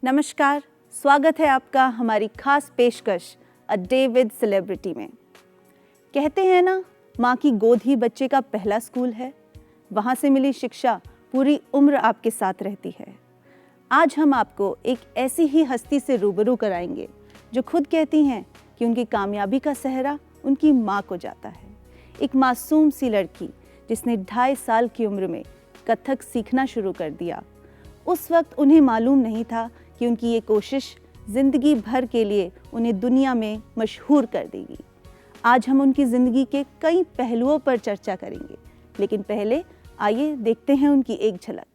नमस्कार, स्वागत है आपका हमारी खास पेशकश अ डे विद सेलिब्रिटी में। कहते हैं ना, माँ की गोद ही बच्चे का पहला स्कूल है। वहाँ से मिली शिक्षा पूरी उम्र आपके साथ रहती है। आज हम आपको एक ऐसी ही हस्ती से रूबरू कराएंगे जो खुद कहती हैं कि उनकी कामयाबी का सेहरा उनकी माँ को जाता है। एक मासूम सी लड़की जिसने 2.5 साल की उम्र में कथक सीखना शुरू कर दिया। उस वक्त उन्हें मालूम नहीं था कि उनकी ये कोशिश जिंदगी भर के लिए उन्हें दुनिया में मशहूर कर देगी। आज हम उनकी जिंदगी के कई पहलुओं पर चर्चा करेंगे, लेकिन पहले आइए देखते हैं उनकी एक झलक।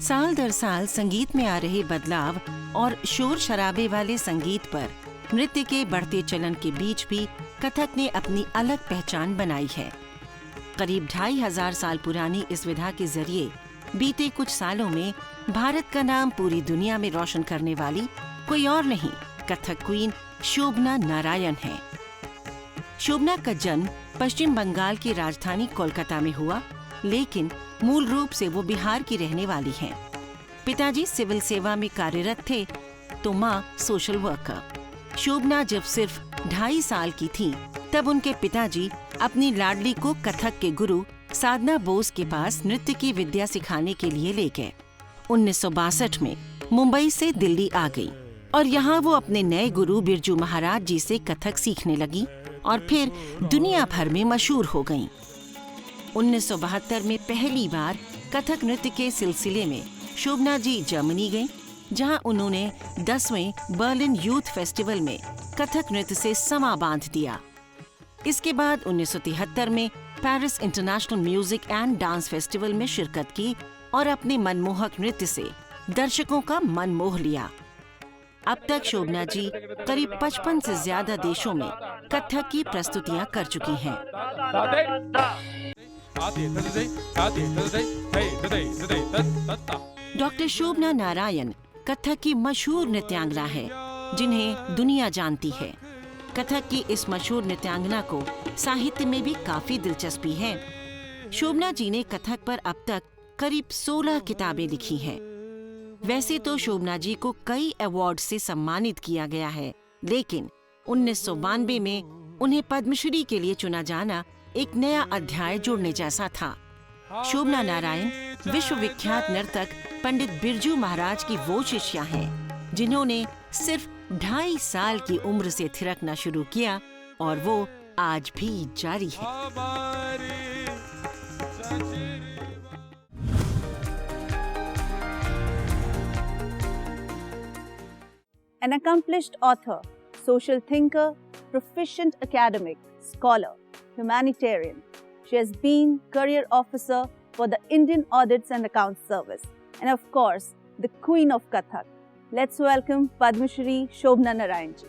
साल दर साल संगीत में आ रहे बदलाव और शोर शराबे वाले संगीत पर नृत्य के बढ़ते चलन के बीच भी कथक ने अपनी अलग पहचान बनाई है। करीब 2500 साल पुरानी इस विधा के जरिए बीते कुछ सालों में भारत का नाम पूरी दुनिया में रोशन करने वाली कोई और नहीं, कथक क्वीन शोभना नारायण है। शोभना का जन्म पश्चिम बंगाल की राजधानी कोलकाता में हुआ, लेकिन मूल रूप से वो बिहार की रहने वाली हैं। पिताजी सिविल सेवा में कार्यरत थे तो माँ सोशल वर्कर। शोभना जब सिर्फ 2.5 साल की थी तब उनके पिताजी अपनी लाडली को कथक के गुरु साधना बोस के पास नृत्य की विद्या सिखाने के लिए ले गए। 1962 में मुंबई से दिल्ली आ गई और यहाँ वो अपने नए गुरु बिरजू महाराज जी से कथक सीखने लगी और फिर दुनिया भर में मशहूर हो गईं। 1972 में पहली बार कथक नृत्य के सिलसिले में शोभना जी जर्मनी गईं, जहां उन्होंने 10वें बर्लिन यूथ फेस्टिवल में कथक नृत्य से समा बांध दिया। इसके बाद 1973 में Paris international music and dance festival में शिरकत की और अपने मनमोहक नृत्य से दर्शकों का मन मोह लिया। अब तक शोभना जी करीब 55 से ज्यादा देशों में कथक की प्रस्तुतियां कर चुकी हैं। डॉक्टर शोभना नारायण कथक की मशहूर नृत्यांगना है जिन्हें दुनिया जानती है। कथक की इस मशहूर नृत्यांगना को साहित्य में भी काफी दिलचस्पी है। शोभना जी ने कथक पर अब तक करीब 16 किताबें लिखी हैं। वैसे तो शोभना जी को कई अवार्ड से सम्मानित किया गया है, लेकिन 1992 में उन्हें पद्मश्री के लिए चुना जाना एक नया अध्याय जोड़ने जैसा था। शोभना नारायण विश्वविख्यात नर्तक पंडित बिरजू महाराज की वो शिष्या हैं जिन्होंने सिर्फ 2.5 साल की उम्र से थिरकना शुरू किया और वो आज भी जारी है। An accomplished author, social thinker, proficient academic, scholar, humanitarian. She has been career officer for the Indian Audits and Accounts Service, and of course, the Queen of Kathak. Let's welcome Padma Shri Shobhna Narayan ji.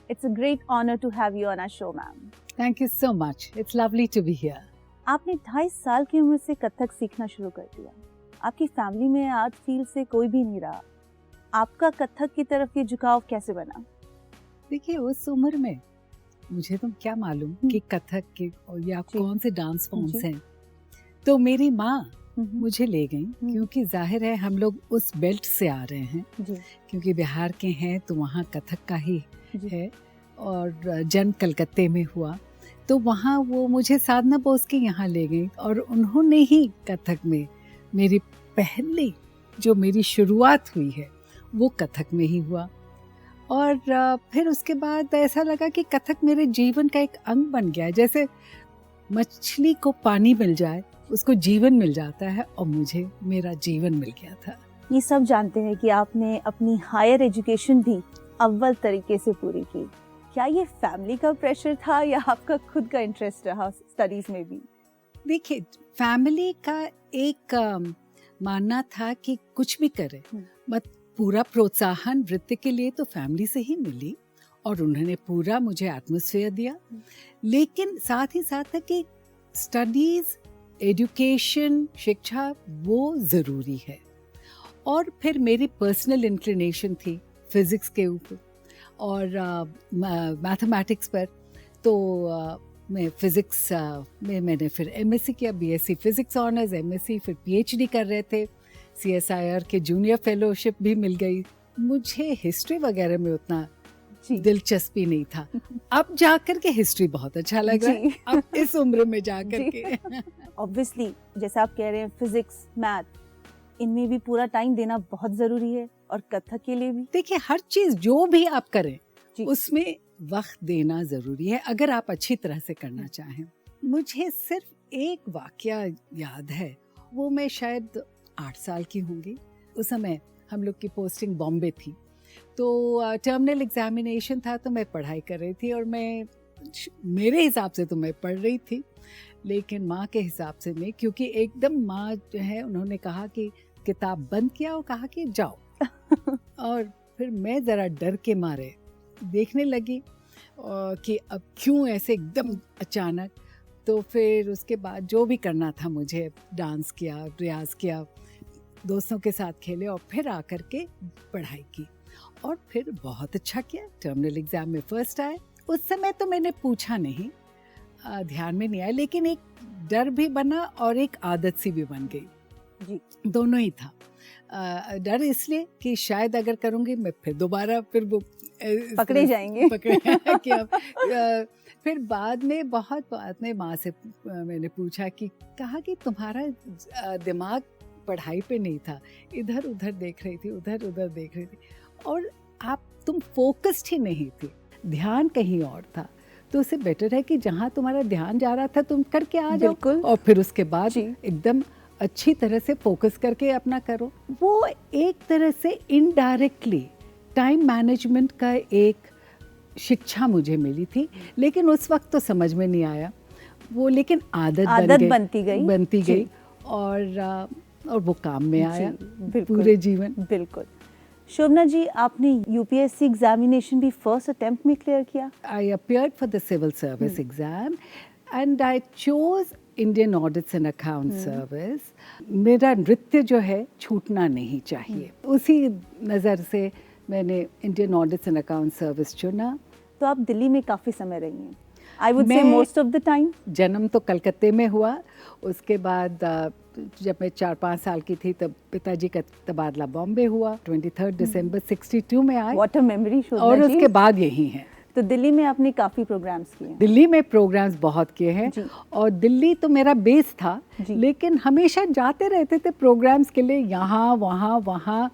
It's a great honor to have you on our show, ma'am. Thank you so much. It's lovely to be here. आपने 2.5 साल की उम्र से कथक सीखना शुरू कर दिया। आपकी फैमिली में आर्ट फील्ड से कोई भी नहीं रहा। आपका कथक की तरफ ये झुकाव कैसे बना? देखिए, उस उम्र में मुझे तो क्या मालूम कि कथक के या कौन से डांस फॉर्म्स हैं। तो मेरी माँ मुझे ले गई, क्योंकि जाहिर है हम लोग उस बेल्ट से आ रहे हैं, क्योंकि बिहार के हैं तो वहाँ कथक का ही है और जन्म कलकत्ते में हुआ। तो वहाँ वो मुझे साधना बोस के यहाँ ले गई और उन्होंने ही कथक में मेरी पहली जो मेरी शुरुआत हुई है वो कथक में ही हुआ। और फिर उसके बाद ऐसा लगा कि कथक मेरे जीवन का एक अंग बन गया है। जैसे मछली को पानी मिल जाए उसको जीवन मिल जाता है, और मुझे मेरा जीवन मिल गया था। ये सब जानते हैं कि आपने अपनी हायर एजुकेशन भी अव्वल तरीके से पूरी की। क्या ये फैमिली का प्रेशर था या आपका खुद का इंटरेस्ट रहा स्टडीज में भी? देखिए, फैमिली का एक मानना था कि कुछ भी करे, बट पूरा प्रोत्साहन नृत्य के लिए तो फैमिली से ही मिली और उन्होंने पूरा मुझे एटमॉस्फेयर दिया। लेकिन साथ ही साथ है कि स्टडीज, एजुकेशन, शिक्षा वो ज़रूरी है। और फिर मेरी पर्सनल इंक्लिनेशन थी फिजिक्स के ऊपर और मैथमेटिक्स पर, तो मैं फिजिक्स में मैंने फिर एमएससी किया, बीएससी फिजिक्स ऑनर्स, एमएससी, फिर पीएचडी कर रहे थे। सीएसआईआर के जूनियर फेलोशिप भी मिल गई। मुझे हिस्ट्री वगैरह में उतना दिलचस्पी नहीं था। अब जाकर के हिस्ट्री बहुत अच्छा लग रहा है, अब इस उम्र में जाकर के। ऑब्वियसली जैसे आप कह रहे हैं फिजिक्स, मैथ, इनमें भी पूरा टाइम देना बहुत जरूरी है, और कथक के लिए भी। देखिए, हर चीज जो भी आप करें उसमें वक्त देना जरूरी है, अगर आप अच्छी तरह से करना चाहें। मुझे सिर्फ एक वाकया याद है, वो मैं शायद 8 साल की होंगी। उस समय हम लोग की पोस्टिंग बॉम्बे थी, तो टर्मिनल एग्जामिनेशन था, तो मैं पढ़ाई कर रही थी, और मेरे हिसाब से तो मैं पढ़ रही थी, लेकिन माँ के हिसाब से नहीं, क्योंकि एकदम माँ जो है उन्होंने कहा कि किताब बंद किया और कहा कि जाओ। और फिर मैं ज़रा डर के मारे देखने लगी कि अब क्यों ऐसे एकदम अचानक। तो फिर उसके बाद जो भी करना था मुझे, डांस किया, रियाज किया, दोस्तों के साथ खेले, और फिर आकर के पढ़ाई की, और फिर बहुत अच्छा किया। टर्मिनल एग्जाम में फर्स्ट आए। उस समय तो मैंने पूछा नहीं, ध्यान में नहीं आया, लेकिन एक डर भी बना और एक आदत सी भी बन गई जी, दोनों ही था। डर इसलिए कि शायद अगर करूँगी मैं फिर दोबारा फिर वो पकड़े जाएंगे कि अब फिर बाद में माँ से मैंने पूछा कि कहा कि तुम्हारा दिमाग पढ़ाई पे नहीं था, इधर उधर देख रही थी, उधर उधर देख रही थी, और तुम फोकस्ड ही नहीं थी, ध्यान कहीं और था। तो उससे बेटर है कि जहाँ तुम्हारा ध्यान जा रहा था तुम करके आ जाओ, और फिर उसके बाद एकदम अच्छी तरह से फोकस करके अपना करो। वो एक तरह से इनडायरेक्टली टाइम मैनेजमेंट का एक शिक्षा मुझे मिली थी, लेकिन उस वक्त तो समझ में नहीं आया वो, लेकिन आदत बनती गई और वो काम में आया पूरे जीवन। बिल्कुल। शोभना जी, आपने यूपीएससी एग्जामिनेशन भी फर्स्ट अटेम्प्ट में क्लियर किया? I appeared for the civil service exam and I chose Indian audits and account service. मेरा नृत्य जो है छूटना नहीं चाहिए, उसी नज़र से मैंने Indian audits and account service चुना। तो आप दिल्ली में काफ़ी समय रही हैं, I would say most of the time. जन्म तो कलकत्ते में हुआ, उसके बाद जब मैं 4-5 साल की थी तब पिताजी का तबादला बॉम्बे हुआ। 23 दिसंबर 62 में आए। व्हाट अ मेमोरी शोभना और जी। उसके बाद यही है। तो दिल्ली में आपने काफ़ी प्रोग्राम्स किए हैं? दिल्ली में प्रोग्राम्स बहुत किए हैं, और दिल्ली तो मेरा बेस था, लेकिन हमेशा जाते रहते थे प्रोग्राम्स के लिए, यहाँ वहाँ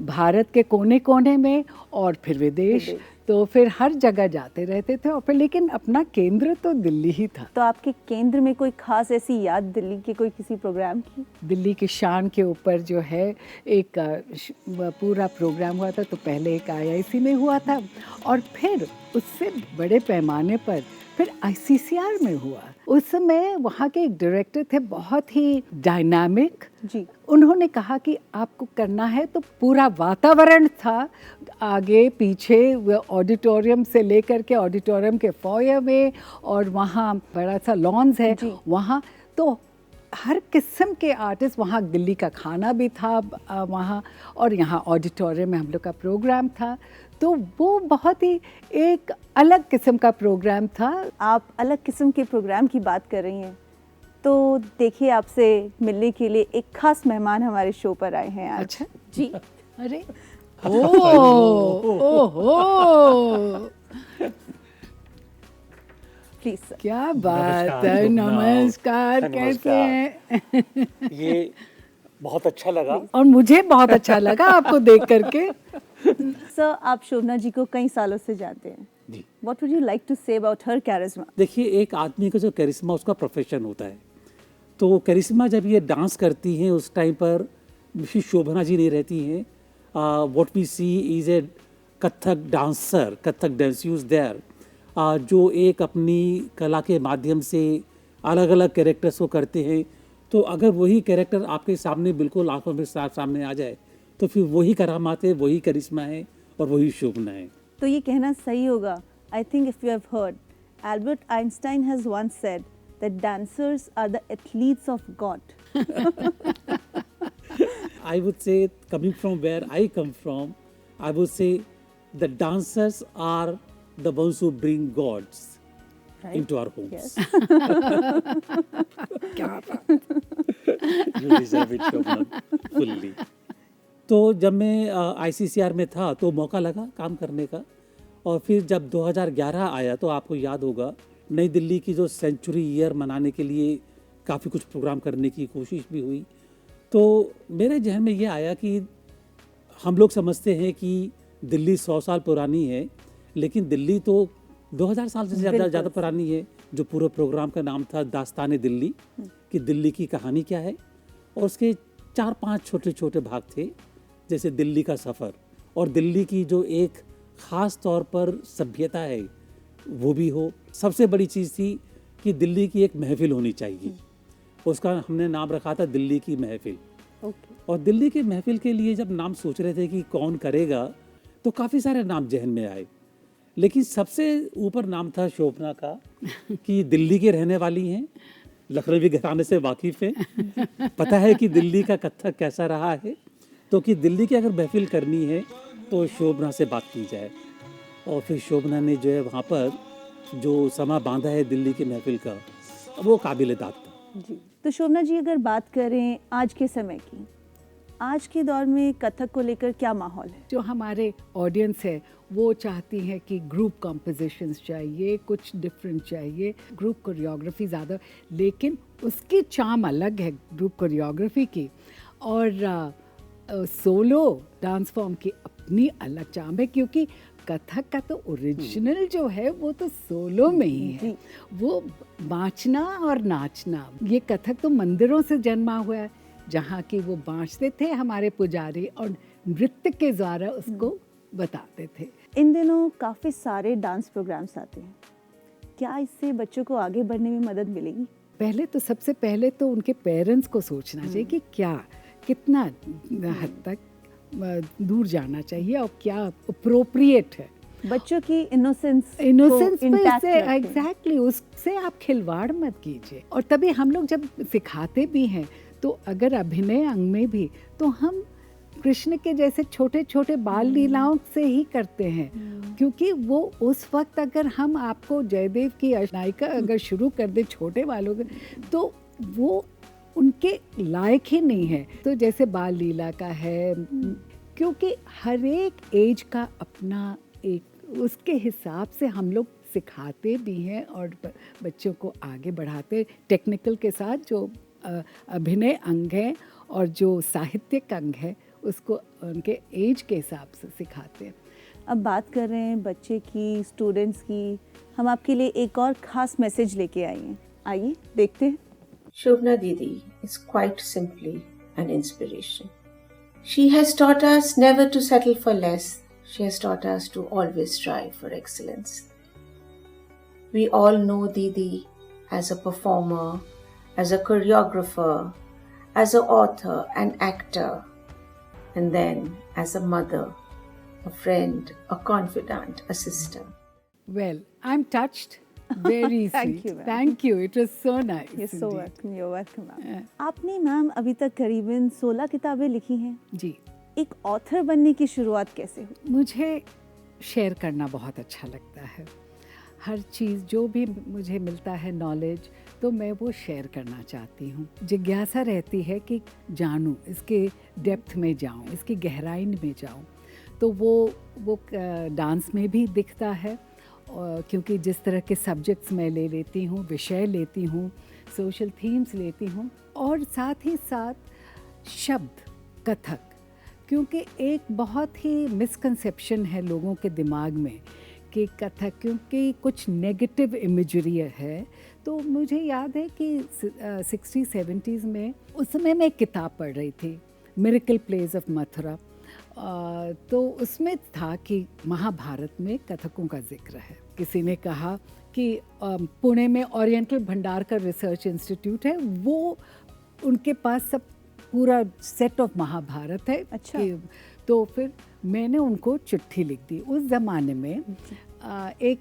भारत के कोने कोने में, और फिर विदेश। तो फिर हर जगह जाते रहते थे, और फिर लेकिन अपना केंद्र तो दिल्ली ही था। तो आपके केंद्र में कोई खास ऐसी याद दिल्ली के कोई किसी प्रोग्राम की? दिल्ली की शान के ऊपर जो है एक पूरा प्रोग्राम हुआ था। तो पहले एक आईआईसी में हुआ था, और फिर उससे बड़े पैमाने पर फिर आईसीसीआर में हुआ। उस समय वहाँ के एक डायरेक्टर थे, बहुत ही डायनामिक जी। उन्होंने कहा कि आपको करना है, तो पूरा वातावरण था आगे पीछे, ऑडिटोरियम से लेकर के ऑडिटोरियम के फॉयर में, और वहाँ बड़ा सा लॉन्स है वहाँ, तो हर किस्म के आर्टिस्ट वहाँ, दिल्ली का खाना भी था वहाँ, और यहाँ ऑडिटोरियम में हम लोग का प्रोग्राम था। तो वो बहुत ही एक अलग किस्म का प्रोग्राम था। आप अलग किस्म के प्रोग्राम की बात कर रही हैं, तो देखिए आपसे मिलने के लिए एक खास मेहमान हमारे शो पर आए हैं आज। अच्छा जी। अरे ओहो प्लीज सर। क्या बात है, नमस्कार, कैसे हैं? ये बहुत अच्छा लगा, और मुझे बहुत अच्छा लगा आपको देख करके। सर, आप शोभना जी को कई सालों से जानते हैं जी। What would you like to say about her charisma? देखिए, एक आदमी का जो कैरिश्मा उसका प्रोफेशन होता है, तो कैरिश्मा जब ये डांस करती हैं उस टाइम पर शोभना जी नहीं रहती हैं। What we see is a Kathak dancer, Kathak dancers there, जो एक अपनी कला के माध्यम से अलग अलग कैरेक्टर्स को करते हैं। तो अगर वही कैरेक्टर आपके सामने बिल्कुल आंखों में सामने आ जाए, तो फिर वही करामात है, वही करिश्मा है, और वही शोभना है। तो ये कहना सही होगा, I think if you have heard, Albert Einstein has once said that dancers are the athletes of God. I would say, coming from where I come from, I would say the dancers are the ones who bring gods Right. into our homes. Yes. क्या बात। You deserve it, Shobna, fully. तो जब मैं ICCR में था तो मौका लगा काम करने का, और फिर जब 2011 आया तो आपको याद होगा नई दिल्ली की जो सेंचुरी ईयर मनाने के लिए काफ़ी कुछ प्रोग्राम करने की कोशिश भी हुई। तो मेरे जहन में ये आया कि हम लोग समझते हैं कि दिल्ली 100 साल पुरानी है, लेकिन दिल्ली तो 2000 साल से ज़्यादा पुरानी है। जो पूरे प्रोग्राम का नाम था दास्तान दिल्ली, कि दिल्ली की कहानी क्या है, और उसके 4-5 छोटे छोटे भाग थे, जैसे दिल्ली का सफ़र, और दिल्ली की जो एक ख़ास तौर पर सभ्यता है वो भी हो। सबसे बड़ी चीज़ थी कि दिल्ली की एक महफिल होनी चाहिए, उसका हमने नाम रखा था दिल्ली की महफिल। ओके। और दिल्ली की महफिल के लिए जब नाम सोच रहे थे कि कौन करेगा, तो काफ़ी सारे नाम जहन में आए, लेकिन सबसे ऊपर नाम था शोभना का, कि दिल्ली के रहने वाली हैं, लखनवी घराने से वाकिफ़ है, पता है कि दिल्ली का कथक कैसा रहा है, तो कि दिल्ली की अगर महफिल करनी है तो शोभना से बात की जाए। और फिर शोभना ने जो है वहाँ पर जो समा बांधा है दिल्ली की महफिल का, वो काबिल-ए-दाद था। जी, तो शोभना जी अगर बात करें आज के समय की, आज के दौर में कथक को लेकर क्या माहौल है? जो हमारे ऑडियंस है वो चाहती है कि ग्रुप कॉम्पोजिशंस चाहिए, कुछ डिफरेंट चाहिए, ग्रुप कोरियोग्राफी ज़्यादा, लेकिन उसकी चार्म अलग है ग्रुप कोरियोग्राफी की, और सोलो डांस फॉर्म की अपनी अलग चार्म है, क्योंकि कथक का तो ओरिजिनल जो है वो तो सोलो में ही है। वो बाँचना और नाचना, ये कथक तो मंदिरों से जन्मा हुआ है, जहाँ की वो बाँचते थे हमारे पुजारी और नृत्य के द्वारा उसको बताते थे। इन दिनों काफ़ी सारे डांस प्रोग्राम्स आते हैं, क्या इससे बच्चों को आगे बढ़ने में मदद मिलेगी? पहले तो सबसे पहले तो उनके पेरेंट्स को सोचना चाहिए कि क्या कितना हद तक दूर जाना चाहिए और क्या अप्रोप्रिएट है। बच्चों की इनोसेंस पे एग्जैक्टली उससे आप खिलवाड़ मत कीजिए। और तभी हम लोग जब सिखाते भी हैं तो अगर अभिनय अंग में भी, तो हम कृष्ण के जैसे छोटे छोटे बाल लीलाओं से ही करते हैं, क्योंकि वो उस वक्त अगर हम आपको जयदेव की नायिका अगर शुरू कर दे छोटे बालों के, तो वो उनके लायक ही नहीं है। तो जैसे बाल लीला का है, क्योंकि हर एक एज का अपना एक उसके हिसाब से हम लोग सिखाते भी हैं और बच्चों को आगे बढ़ाते। टेक्निकल के साथ जो अभिनय अंग है और जो साहित्यिक अंग है उसको उनके एज के हिसाब से सिखाते हैं। अब बात कर रहे हैं बच्चे की, स्टूडेंट्स की, हम आपके लिए एक और ख़ास मैसेज लेके आए हैं, आइए देखते हैं। Shobna Didi is quite simply an inspiration. She has taught us never to settle for less. She has taught us to always strive for excellence. We all know Didi as a performer, as a choreographer, as an author, an actor, and then as a mother, a friend, a confidant, a sister. Well, I'm touched. Very Thank sweet. you, ma'am. Thank you. It was so nice. You're so indeed. welcome. You're welcome, ma'am. आपने ma'am अभी तक करीबन 16 किताबें लिखी हैं। जी, एक author बनने की शुरुआत कैसे हुई? मुझे शेयर करना बहुत अच्छा लगता है। हर चीज़ जो भी मुझे मिलता है नॉलेज, तो मैं वो शेयर करना चाहती हूँ। जिज्ञासा रहती है कि जानूँ, इसके डेप्थ में जाऊँ, इसकी गहराई में जाऊँ। तो वो डांस में भी दिखता है, क्योंकि जिस तरह के सब्जेक्ट्स मैं ले लेती हूँ, विषय लेती हूँ, सोशल थीम्स लेती हूँ, और साथ ही साथ शब्द कथक, क्योंकि एक बहुत ही मिसकंसेप्शन है लोगों के दिमाग में कि कथक, क्योंकि कुछ नेगेटिव इमेजरी है। तो मुझे याद है कि 60-70s में उस समय मैं एक किताब पढ़ रही थी, मिरेकल प्लेस ऑफ मथुरा, तो उसमें था कि महाभारत में कथकों का जिक्र है। किसी ने कहा कि पुणे में ओरिएंटल भंडारकर रिसर्च इंस्टीट्यूट है, वो उनके पास सब पूरा सेट ऑफ महाभारत है। अच्छा। तो फिर मैंने उनको चिट्ठी लिख दी। उस ज़माने में एक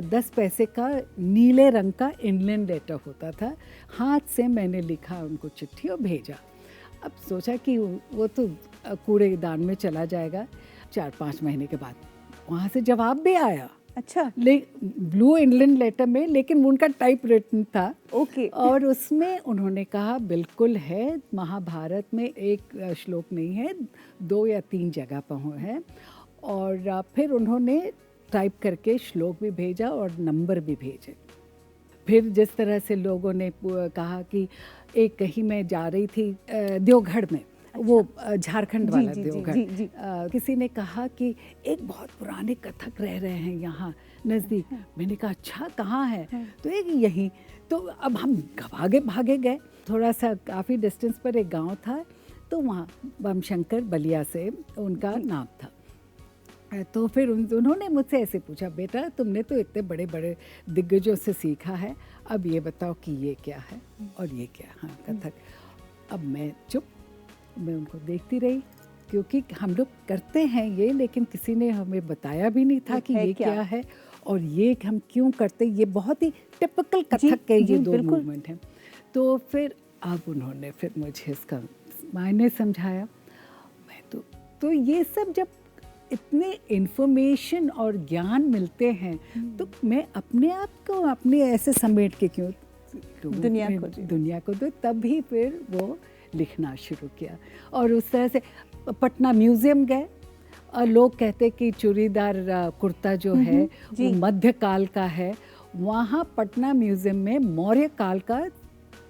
10 पैसे का नीले रंग का इंग्लैंड लेटर होता था, हाथ से मैंने लिखा उनको चिट्ठी और भेजा। अब सोचा कि वो तो कूड़ेदान में चला जाएगा। 4-5 महीने के बाद वहाँ से जवाब भी आया, अच्छा, ब्लू इंग्लैंड लेटर में, लेकिन उनका टाइप रिटन था। ओके। और उसमें उन्होंने कहा बिल्कुल है, महाभारत में एक श्लोक नहीं है, 2 या 3 जगह पर है। और फिर उन्होंने टाइप करके श्लोक भी भेजा और नंबर भी भेजे। फिर जिस तरह से लोगों ने कहा कि एक कहीं मैं जा रही थी देवगढ़ में, वो झारखंड वाला देवगढ़, किसी ने कहा कि एक बहुत पुराने कथक रह रहे हैं यहाँ नज़दीक। मैंने कहा अच्छा कहाँ है? तो एक यहीं। तो अब हम भागे गए, थोड़ा सा काफ़ी डिस्टेंस पर एक गांव था, तो वहाँ बमशंकर बलिया से उनका नाम था। तो फिर उन्होंने मुझसे ऐसे पूछा, बेटा तुमने तो इतने बड़े बड़े दिग्गजों से सीखा है, अब ये बताओ कि ये क्या है और ये क्या? हाँ, कथक। अब मैं चुप, मैं उनको देखती रही, क्योंकि हम लोग करते हैं ये, लेकिन किसी ने हमें बताया भी नहीं था कि ये क्या है और ये हम क्यों करते। ये बहुत ही टिपिकल कथक के ये 2 मूवमेंट हैं। तो फिर अब उन्होंने फिर मुझे इसका मायने समझाया। मैं तो ये सब जब इतने इन्फॉर्मेशन और ज्ञान मिलते हैं, तो मैं अपने आप को अपने ऐसे समेट के क्यों दुनिया को दो। तभी फिर वो लिखना शुरू किया। और उस तरह से पटना म्यूज़ियम गए, और लोग कहते कि चूड़ीदार कुर्ता जो है वो मध्यकाल का है। वहाँ पटना म्यूज़ियम में मौर्य काल का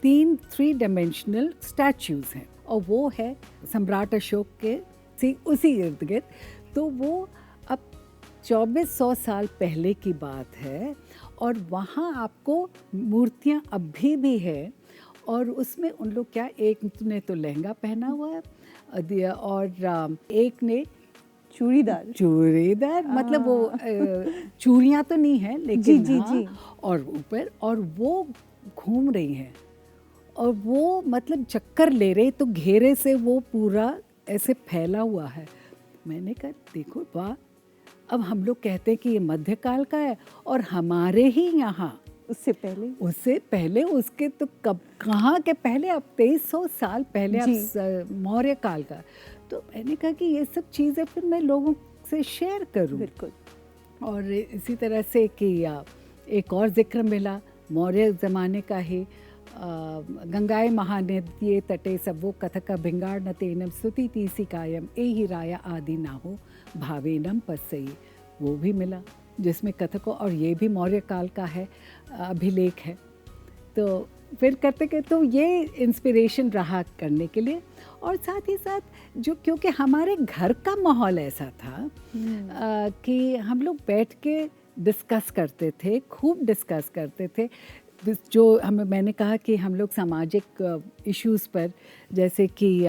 3 डायमेंशनल स्टैच्यूज़ हैं, और वो है सम्राट अशोक के उसी इर्द गिर्द। तो वो अब 2400 साल पहले की बात है, और वहाँ आपको मूर्तियाँ अभी भी है। और उसमें उन लोग क्या, एक ने तो लहंगा पहना हुआ है और एक ने चूड़ीदार मतलब वो चूड़ियाँ तो नहीं है, लेकिन जी। और ऊपर, और वो घूम रही हैं, और वो मतलब चक्कर ले रही, तो घेरे से वो पूरा ऐसे फैला हुआ है। मैंने कहा देखो वाह, अब हम लोग कहते हैं कि ये मध्यकाल का है, और हमारे ही यहाँ उससे पहले उसके तो कब कहाँ के पहले, अब 2300 साल पहले, अब मौर्य काल का। तो मैंने कहा कि ये सब चीज़ें फिर मैं लोगों से शेयर करूं। बिल्कुल। और इसी तरह से कि एक और जिक्र मिला मौर्य ज़माने का ही, गंगाए महानद्ये तटे सबो कथक भिंगाड़ न तेनम स्तुति तीसी कायम एहि राया आदि ना हो भावेनम पसई, वो भी मिला जिसमें कथक, और ये भी मौर्य काल का है, अभिलेख है। तो फिर करते करते तो ये इंस्पिरेशन रहा करने के लिए। और साथ ही साथ जो, क्योंकि हमारे घर का माहौल ऐसा था कि हम लोग बैठ के डिस्कस करते थे, खूब डिस्कस करते थे। जो मैंने कहा कि हम लोग सामाजिक इश्यूज़ पर, जैसे कि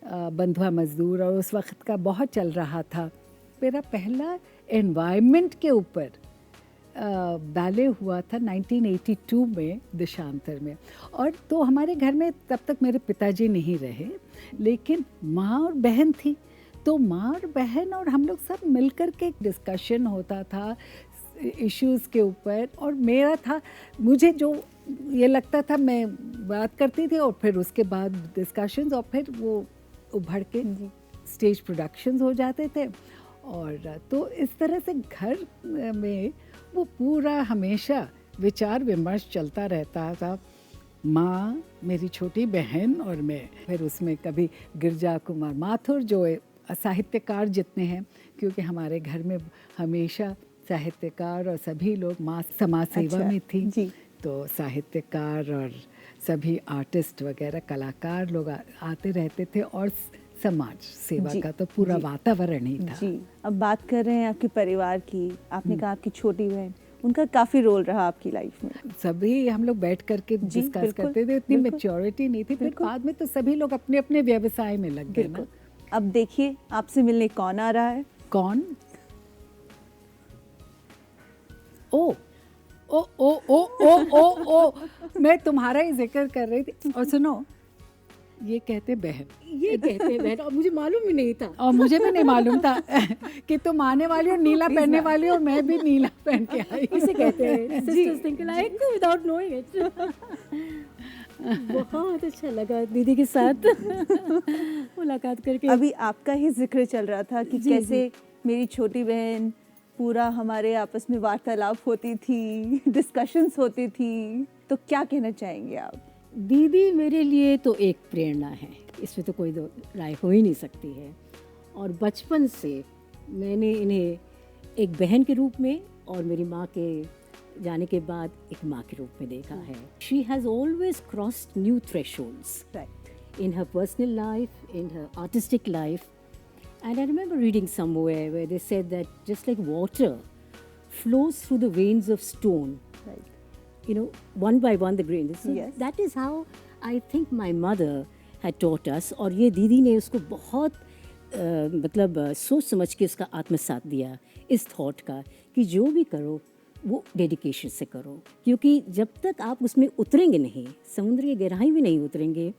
बंधुआ मजदूर, और उस वक्त का बहुत चल रहा था। मेरा पहला एनवायरनमेंट के ऊपर बैले हुआ था 1982 में देशांतर में। और तो हमारे घर में तब तक मेरे पिताजी नहीं रहे, लेकिन माँ और बहन थी। तो माँ और बहन और हम लोग सब मिलकर के डिस्कशन होता था इश्यूज़ के ऊपर। और मेरा था, मुझे जो ये लगता था मैं बात करती थी, और फिर उसके बाद डिस्कशंस, और फिर वो उभर के स्टेज प्रोडक्शंस हो जाते थे। और तो इस तरह से घर में वो पूरा हमेशा विचार विमर्श चलता रहता था। माँ, मेरी छोटी बहन और मैं। फिर उसमें कभी गिरजा कुमार माथुर जो साहित्यकार जितने हैं, क्योंकि हमारे घर में हमेशा साहित्यकार और सभी लोग, माँ समाज सेवा में थी जी। तो साहित्यकार और सभी आर्टिस्ट वगैरह कलाकार लोग आते रहते थे, और समाज सेवा का तो पूरा वातावरण ही था जी। अब बात कर रहे हैं आपके परिवार की, आपने कहा आपकी छोटी बहन, उनका काफ़ी रोल रहा आपकी लाइफ में। सभी हम लोग बैठ करके डिस्कस करते थे, इतनी मैच्योरिटी नहीं थी। फिर बाद में तो सभी लोग अपने अपने व्यवसाय में लग गए ना। अब देखिए आपसे मिलने कौन आ रहा है। कौन? ओ ओ ओ ओ ओ ओ ओ मैं तुम्हारा ही जिक्र कर रही थी। और सुनो, ये कहते बहन, और मुझे मालूम ही नहीं था, और मुझे भी नहीं मालूम था कि तुम आने वाली हो नीला पहनने वाली हो, और मैं भी नीला पहन के आई। इसे कहते हैं sisters think like without knowing it. बहुत अच्छा लगा दीदी के साथ मुलाकात करके। अभी आपका ही जिक्र चल रहा था कि जी, कैसे मेरी छोटी बहन, पूरा हमारे आपस में वार्तालाप होती थी, डिस्कशंस होती थी, तो क्या कहना चाहेंगे आप? दीदी मेरे लिए तो एक प्रेरणा है, इसमें तो कोई दो राय हो ही नहीं सकती है। और बचपन से मैंने इन्हें एक बहन के रूप में और मेरी माँ के जाने के बाद एक माँ के रूप में देखा है। She has always crossed new thresholds in her personal life, in her artistic life. And I remember reading somewhere where they said that just like water flows through the veins of stone, you know, one by one the grains. So Yes. that is how I think my mother had taught us. और ये दीदी ने उसको बहुत मतलब सोच समझ के उसका आत्मसात दिया इस थॉट का कि जो भी करो वो डेडिकेशन से करो, क्योंकि जब तक आप उसमें उतरेंगे नहीं, समुद्र की गहराई में नहीं उतरेंगे,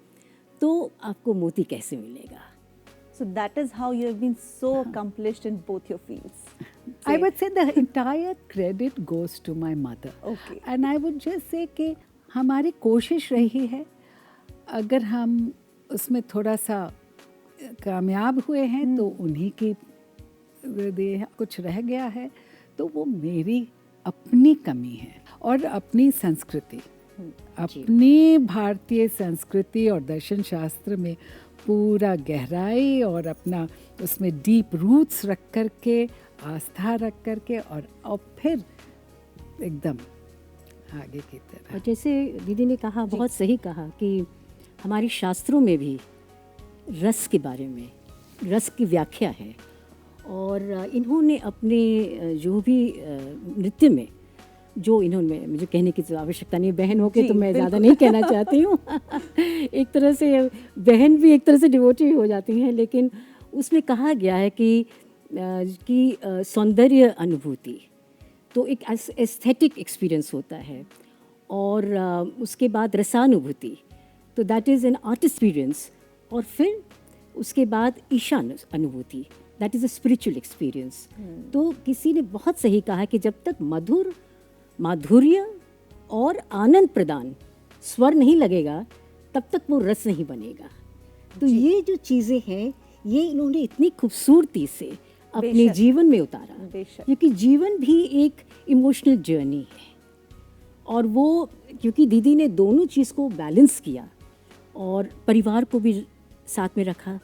तो आपको मोती कैसे मिलेगा। So that is how you have been so accomplished in both your fields. I would say the entire credit goes to my mother. Okay. And I would just say कि हमारी कोशिश रही है, अगर हम उसमें थोड़ा सा कामयाब हुए हैं तो उन्हीं की कुछ रह गया है, तो वो मेरी अपनी कमी है और अपनी संस्कृति, अपनी भारतीय संस्कृति और दर्शन शास्त्र में पूरा गहराई और अपना उसमें डीप रूट्स रख कर के, आस्था रख कर के और फिर एकदम आगे की तरह। और जैसे दीदी ने कहा, बहुत सही कहा कि हमारी शास्त्रों में भी रस के बारे में, रस की व्याख्या है। और इन्होंने अपने जो भी नृत्य में जो इन्होंने, मुझे कहने की तो आवश्यकता नहीं, बहन हो के तो मैं ज़्यादा नहीं कहना चाहती हूँ एक तरह से बहन भी एक तरह से डिवोटी हो जाती हैं, लेकिन उसमें कहा गया है कि सौंदर्य अनुभूति तो एक एस्थेटिक एक्सपीरियंस होता है, और उसके बाद रसानुभूति, तो that is an art experience, और फिर उसके बाद ईशान अनुभूति, that is a spiritual experience. तो किसी ने बहुत सही कहा कि जब तक मधुर, माधुर्य और आनंद प्रदान स्वर नहीं लगेगा, तब तक वो रस नहीं बनेगा। तो ये जो चीज़ें हैं, ये इन्होंने इतनी खूबसूरती से अपने बेशक। जीवन में उतारा, बेशक। क्योंकि जीवन भी एक इमोशनल जर्नी है। और वो, क्योंकि दीदी ने दोनों चीज़ को बैलेंस किया और परिवार को भी साथ में रखा।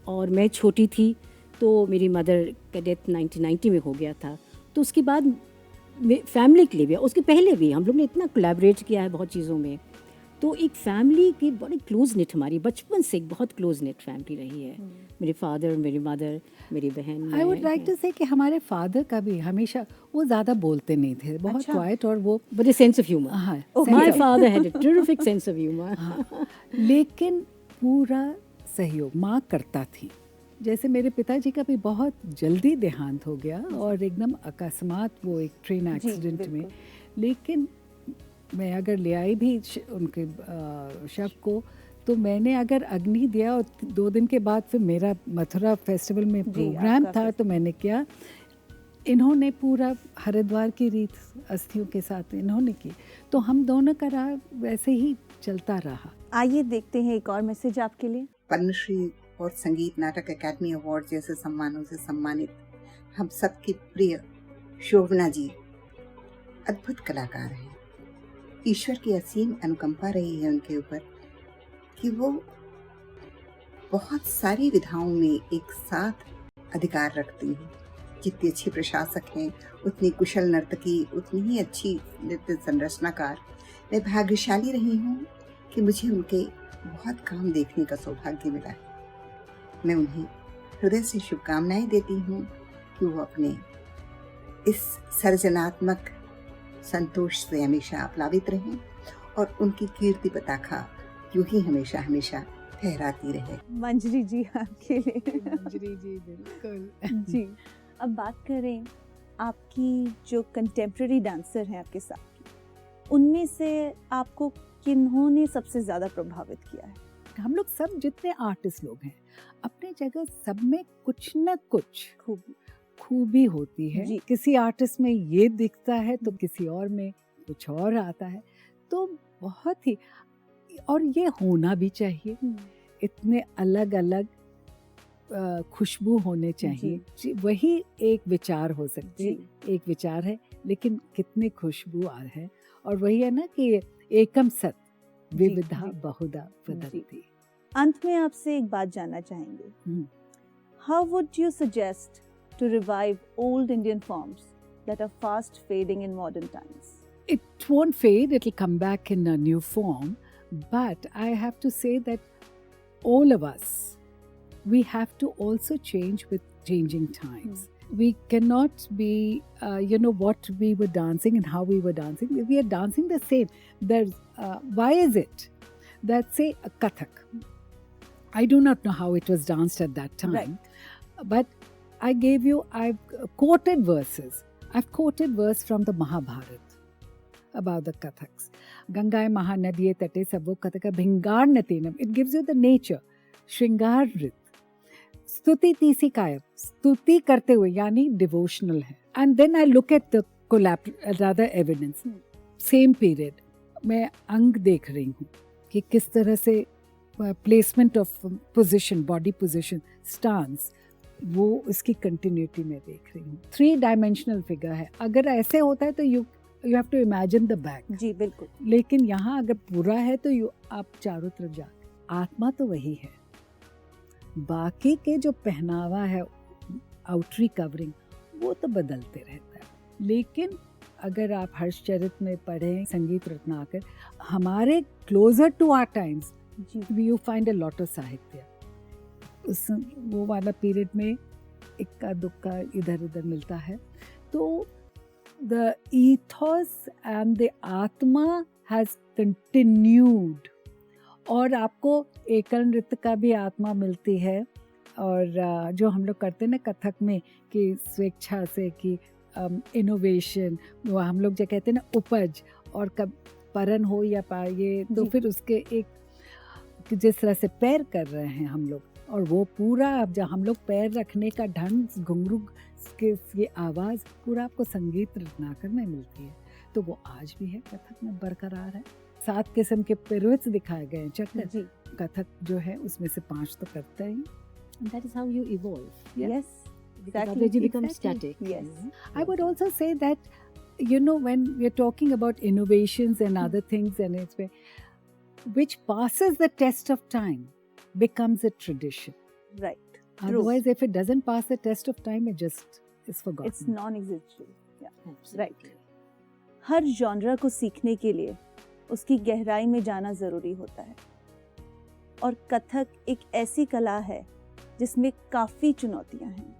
और मैं छोटी थी तो मेरी मदर का डेथ 1990 में हो गया था, तो उसके बाद फैमिली के लिए भी, उसके पहले भी हम लोग ने इतना कोलैबोरेट किया है बहुत चीज़ों में। तो एक फैमिली की बड़ी क्लोज नेट, हमारी बचपन से एक बहुत क्लोज नेट फैमिली रही है। मेरे फादर, मेरी मदर, मेरी बहन। आई वुड लाइक टू से कि हमारे फादर का भी हमेशा, वो ज़्यादा बोलते नहीं थे, बहुत क्वाइट, और वो बट सेंस ऑफ ह्यूमर। हाँ, my father had a terrific sense of humour. लेकिन पूरा सहयोग माँ करता थी। जैसे मेरे पिताजी का भी बहुत जल्दी देहांत हो गया और एकदम अकस्मात, वो एक ट्रेन एक्सीडेंट में। लेकिन मैं अगर ले आई भी उनके शव को, तो मैंने अगर अग्नि दिया और 2 दिन के बाद फिर मेरा मथुरा फेस्टिवल में प्रोग्राम था, तो मैंने क्या, इन्होंने पूरा हरिद्वार की रीत अस्थियों के साथ इन्होंने की, तो हम दोनों का राह वैसे ही चलता रहा। आइए देखते हैं एक और मैसेज आपके लिए। पद्मश्री और संगीत नाटक अकादमी अवार्ड जैसे सम्मानों से सम्मानित हम सबकी प्रिय शोभना जी अद्भुत कलाकार हैं। ईश्वर की असीम अनुकंपा रही है उनके ऊपर कि वो बहुत सारी विधाओं में एक साथ अधिकार रखती हैं। जितनी अच्छी प्रशासक हैं, उतनी कुशल नर्तकी, उतनी ही अच्छी नृत्य संरचनाकार। मैं भाग्यशाली रही हूँ कि मुझे उनके बहुत काम देखने का सौभाग्य मिला है। मैं उन्हें हृदय से शुभकामनाएं देती हूँ कि वो अपने इस सर्जनात्मक संतोष से हमेशा प्लावित रहें और उनकी कीर्ति पताका यूं ही हमेशा हमेशा फहराती रहे। मंजरी जी आपके लिए। मंजरी जी बिल्कुल जी, अब बात करें आपकी जो कंटेम्प्रेरी डांसर हैं आपके साथ, उनमें से आपको किन्होंने सबसे ज़्यादा प्रभावित किया है? हम लोग सब जितने आर्टिस्ट लोग हैं, अपने जगह सब में कुछ न कुछ खूबी होती है। किसी आर्टिस्ट में ये दिखता है तो किसी और में कुछ और आता है। तो बहुत ही और ये होना भी चाहिए। इतने अलग अलग खुशबू होने चाहिए जी, वही एक विचार हो सकते हैं। एक विचार है लेकिन कितने खुशबू आ है। और वही है ना कि एकम सत विविधा बहुधा वदन्ति। अंत में आपसे एक बात जानना चाहेंगे, how would you suggest to revive old Indian forms that are fast fading in modern times? It won't fade, it'll come back in a new form. But I have to say that all of us, we have to also change with changing times. We cannot be, what we were dancing and how we were dancing. We are dancing the same. Why is it that, say, a Kathak? I do not know how it was danced at that time. Right. But I've quoted verses. I've quoted verse from the Mahabharata about the Kathaks. Gangaye Mahanadiye Tate Sabo Kathaka Bhingar Natenam. It gives you the nature. Shringar Rit. Stuti Tisi Kaya. Stuti karte hue, yani devotional hai. And then I look at the rather evidence. Same period. मैं अंग देख रही हूँ कि किस तरह से placement of position, body position, stance, वो उसकी कंटिन्यूटी में देख रही हूँ। 3-dimensional फिगर है। अगर ऐसे होता है तो you have to imagine the back. जी बिल्कुल। लेकिन यहाँ अगर पूरा है तो आप चारों तरफ जा, आत्मा तो वही है। बाकी के जो पहनावा है, आउटरी कवरिंग, वो तो बदलते रहता है। लेकिन अगर आप हर्षचरित में पढ़ें संगीत रत्नाकर, हमारे closer to our times you find a lot of साहित्य। वो वाला पीरियड में इक्का दुक्का इधर उधर मिलता है। तो द ईथोस एंड द आत्मा हैज कंटिन्यूड। और आपको एकल नृत्य का भी आत्मा मिलती है। और जो हम लोग करते हैं ना कथक में कि स्वेच्छा से कि इनोवेशन, वो हम लोग जो कहते हैं ना उपज, और कब परन हो या ये तो फिर उसके एक जिस तरह से पैर कर रहे हैं हम लोग, और वो पूरा अब जब हम लोग पैर रखने का ढंग, घुंघरू के ये आवाज़ पूरा आपको संगीत रत्नाकर में मिलती है। तो वो आज भी है, कथक में बरकरार है। 7 किस्म के पिरुएट्स दिखाए गए हैं चक्कर। कथक जो है उसमें से 5 तो करता ही। That is how you evolve. Yes. Exactly. You become static. Yes. I would also say that, when we're talking about innovations and other things, and which passes the test of time, becomes a tradition. Right. Otherwise, if it doesn't pass the test of time, it just is forgotten. It's non-existent. Yeah. Absolutely. Right. Her genre को सीखने के लिए उसकी गहराई में जाना ज़रूरी होता है। और कथक एक ऐसी कला है जिसमें काफ़ी चुनौतियां हैं।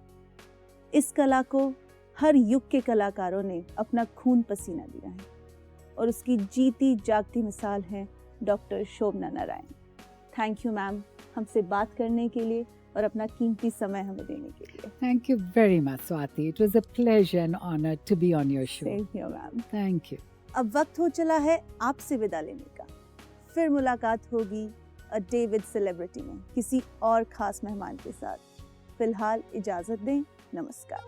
इस कला को हर युग के कलाकारों ने अपना खून पसीना दिया है, और उसकी जीती जागती मिसाल है doctor Shobhana Narayan. Thank you ma'am, हमसे बात करने के लिए और अपना कीमती समय हमें देने के लिए। Thank you very much, Swati. It was a pleasure and honor to be on your show. Same here, ma'am. Thank you. अब वक्त हो चला है आपसे विदा लेने का। फिर मुलाकात होगी अ डे विद सेलिब्रिटी में किसी और खास मेहमान के साथ। फिलहाल इजाज़त दें, नमस्कार।